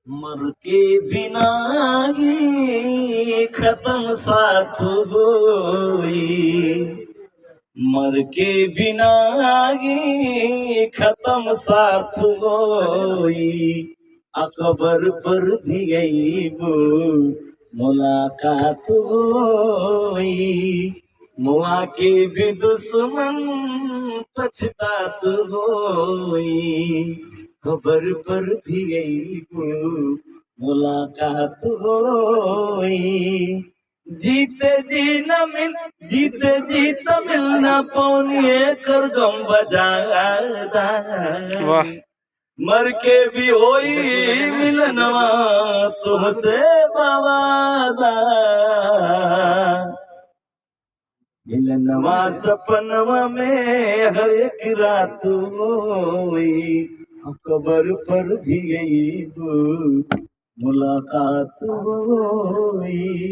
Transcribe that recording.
मर के बिना ही खत्म साथ होई, मर के बिना ही खत्म साथ होई, अकबर पर भी अईबो मुलाकात होई, मुआ के भी दुश्मन पछतात होई, खबर पर भी अईबो मुलाकात होई, जीते जी न मिल जीते जी तो मिल न पौनी कर गम बजादा, वाह मर के भी होई मिलनवा तुमसे बवादा, मिलनवा सपनवा में हर एक रात होई, खबर पर भी अईबो मुलाकात होई।